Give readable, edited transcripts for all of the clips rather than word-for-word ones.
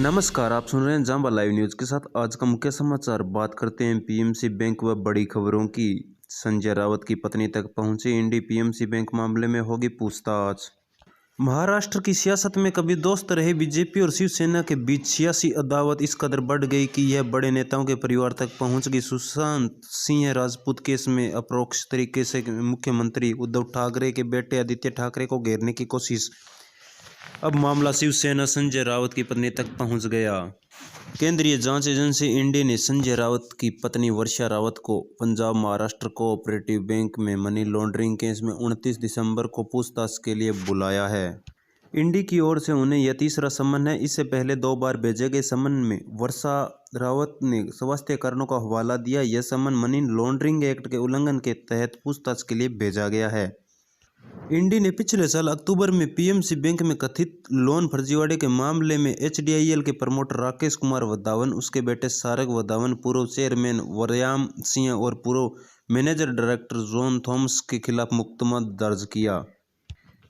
नमस्कार, आप सुन रहे हैं जांबा लाइव न्यूज के साथ। आज का मुख्य समाचार बात करते हैं पीएमसी बैंक व बड़ी खबरों की। संजय राउत की पत्नी तक पहुंचे इंडी, पीएमसी बैंक मामले में होगी पूछताछ। महाराष्ट्र की सियासत में कभी दोस्त रहे बीजेपी और शिवसेना के बीच सियासी अदावत इस कदर बढ़ गई कि यह बड़े नेताओं के परिवार तक पहुंच गई। सुशांत सिंह राजपूत केस में अपरोक्ष तरीके से मुख्यमंत्री उद्धव ठाकरे के बेटे आदित्य ठाकरे को घेरने की कोशिश। अब मामला शिवसेना संजय राउत की पत्नी तक पहुंच गया। केंद्रीय जांच एजेंसी ईडी ने संजय राउत की पत्नी वर्षा राउत को पंजाब महाराष्ट्र कोऑपरेटिव बैंक में मनी लॉन्ड्रिंग केस में 29 दिसंबर को पूछताछ के लिए बुलाया है। ईडी की ओर से उन्हें यह तीसरा समन है। इससे पहले 2 बार भेजे गए समन में वर्षा राउत ने स्वास्थ्य कारणों का हवाला दिया। यह समन मनी लॉन्ड्रिंग एक्ट के उल्लंघन के तहत पूछताछ के लिए भेजा गया है। ईडी ने पिछले साल अक्टूबर में पीएमसी बैंक में कथित लोन फर्जीवाड़े के मामले में एचडीआईएल के प्रमोटर राकेश कुमार वधावन, उसके बेटे सारंग वधावन, पूर्व चेयरमैन वर्याम सिंह और पूर्व मैनेजर डायरेक्टर जॉन थॉमस के खिलाफ मुकदमा दर्ज किया।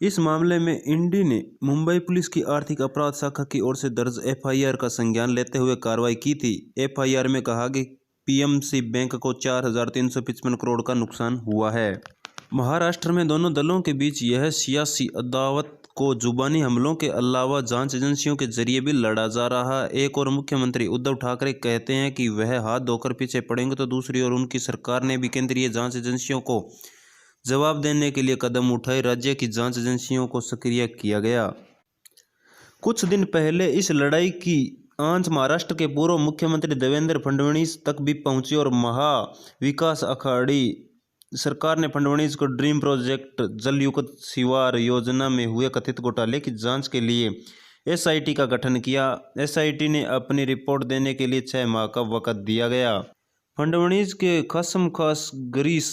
इस मामले में ईडी ने मुंबई पुलिस की आर्थिक अपराध शाखा की ओर से दर्ज एफआईआर का संज्ञान लेते हुए कार्रवाई की थी। एफआईआर में कहा कि पीएमसी बैंक को 4,355 करोड़ का नुकसान हुआ है। महाराष्ट्र में दोनों दलों के बीच यह सियासी अदावत को जुबानी हमलों के अलावा जांच एजेंसियों के जरिए भी लड़ा जा रहा है। एक और मुख्यमंत्री उद्धव ठाकरे कहते हैं कि वह हाथ धोकर पीछे पड़ेंगे, तो दूसरी ओर उनकी सरकार ने भी केंद्रीय जांच एजेंसियों को जवाब देने के लिए कदम उठाए। राज्य की जांच एजेंसियों को सक्रिय किया गया। कुछ दिन पहले इस लड़ाई की आंच महाराष्ट्र के पूर्व मुख्यमंत्री देवेंद्र फडणवीस तक भी पहुंची और महाविकास अघाड़ी सरकार ने फडणवीस को ड्रीम प्रोजेक्ट जलयुक्त शिवार योजना में हुए कथित घोटाले की जांच के लिए एसआईटी का गठन किया। एसआईटी ने अपनी रिपोर्ट देने के लिए 6 माह का वक्त दिया गया। फडणवीस के खास गिरीश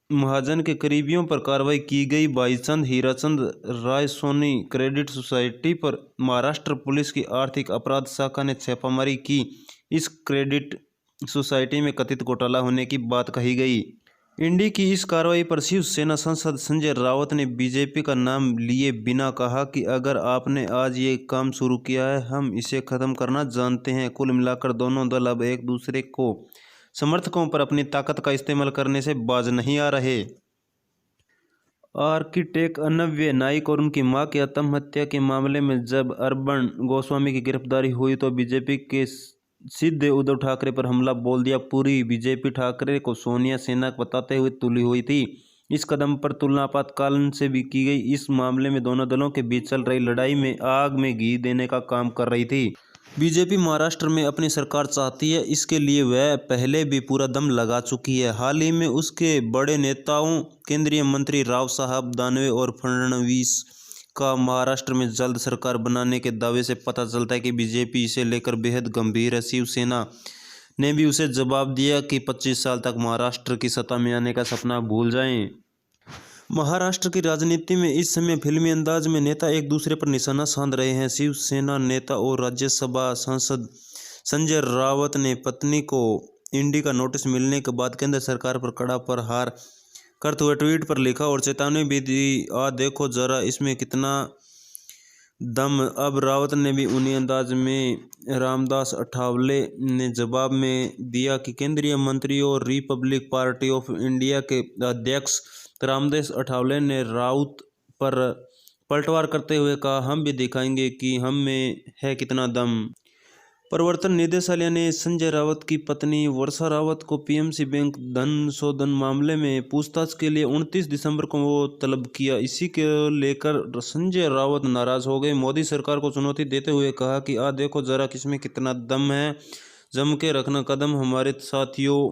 महाजन के करीबियों पर कार्रवाई की गई। भाईचंद हीराचंद राय सोनी क्रेडिट सोसाइटी पर महाराष्ट्र पुलिस की आर्थिक अपराध शाखा ने छापामारी की। इस क्रेडिट सोसाइटी में कथित घोटाला होने की बात कही गई। ईडी की इस कार्रवाई पर शिवसेना सांसद संजय राउत ने बीजेपी का नाम लिए बिना कहा कि अगर आपने आज ये काम शुरू किया है, हम इसे खत्म करना जानते हैं। कुल मिलाकर दोनों दल अब एक दूसरे को समर्थकों पर अपनी ताकत का इस्तेमाल करने से बाज नहीं आ रहे। आर्किटेक्ट अनव्य नाइक और उनकी मां की आत्महत्या के मामले में जब अर्बन गोस्वामी की गिरफ्तारी हुई तो बीजेपी के सीधे उद्धव ठाकरे पर हमला बोल दिया। पूरी बीजेपी ठाकरे को सोनिया सेना बताते हुए तुली हुई थी। इस कदम पर तुलना आपातकाल से भी की गई। इस मामले में दोनों दलों के बीच चल रही लड़ाई में आग में घी देने का काम कर रही थी। बीजेपी महाराष्ट्र में अपनी सरकार चाहती है, इसके लिए वह पहले भी पूरा दम लगा चुकी है। हाल ही में उसके बड़े नेताओं केंद्रीय मंत्री राव साहब दानवे और फडणवीस का महाराष्ट्र में जल्द सरकार बनाने के दावे से पता चलता है कि बीजेपी इसे लेकर बेहद गंभीर है। शिवसेना ने भी उसे जवाब दिया कि 25 साल तक महाराष्ट्र की सत्ता में आने का सपना भूल जाएं। महाराष्ट्र की राजनीति में इस समय फिल्मी अंदाज में नेता एक दूसरे पर निशाना साध रहे हैं। शिवसेना नेता और राज्यसभा सांसद संजय राउत ने पत्नी को ईडी का नोटिस मिलने के बाद केंद्र सरकार पर कड़ा प्रहार करते हुए ट्वीट पर लिखा और चेतावनी भी दी, आ देखो जरा इसमें कितना दम। अब रावत ने भी उन्हीं अंदाज में रामदास अठावले ने जवाब में दिया कि केंद्रीय मंत्री और रिपब्लिक पार्टी ऑफ इंडिया के अध्यक्ष रामदास अठावले ने राउत पर पलटवार करते हुए कहा, हम भी दिखाएंगे कि हम में है कितना दम। प्रवर्तन निदेशालय ने संजय राउत की पत्नी वर्षा राउत को पीएमसी बैंक धन शोधन मामले में पूछताछ के लिए 29 दिसंबर को तलब किया। इसी के लेकर संजय राउत नाराज हो गए। मोदी सरकार को चुनौती देते हुए कहा कि आ देखो जरा किसमें कितना दम है, जम के रखना कदम हमारे साथियों।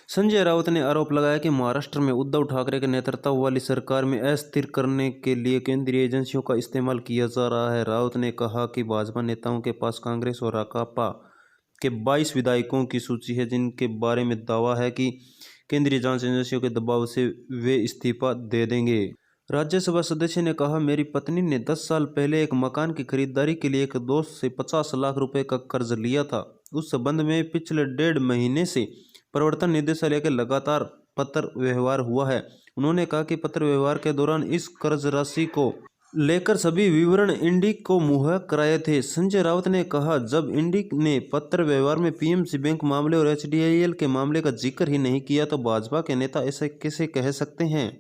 संजय राउत ने आरोप लगाया कि महाराष्ट्र में उद्धव ठाकरे के नेतृत्व वाली सरकार में अस्थिर करने के लिए केंद्रीय एजेंसियों का इस्तेमाल किया जा रहा है। राउत ने कहा कि भाजपा नेताओं के पास कांग्रेस और राकापा के 22 विधायकों की सूची है जिनके बारे में दावा है कि केंद्रीय जांच एजेंसियों के दबाव से वे इस्तीफा दे देंगे। राज्यसभा सदस्य ने कहा, मेरी पत्नी ने 10 साल पहले एक मकान की खरीदारी के लिए एक दोस्त से 50 लाख रुपए का कर्ज लिया था। उस संबंध में पिछले 1.5 महीने से प्रवर्तन निदेशालय के लगातार पत्र व्यवहार हुआ है। उन्होंने कहा कि पत्र व्यवहार के दौरान इस कर्ज राशि को लेकर सभी विवरण इंडी को मुहैया कराए थे। संजय राउत ने कहा, जब इंडी ने पत्र व्यवहार में पीएमसी बैंक मामले और एचडीआईएल के मामले का जिक्र ही नहीं किया तो भाजपा के नेता ऐसा कैसे कह सकते हैं।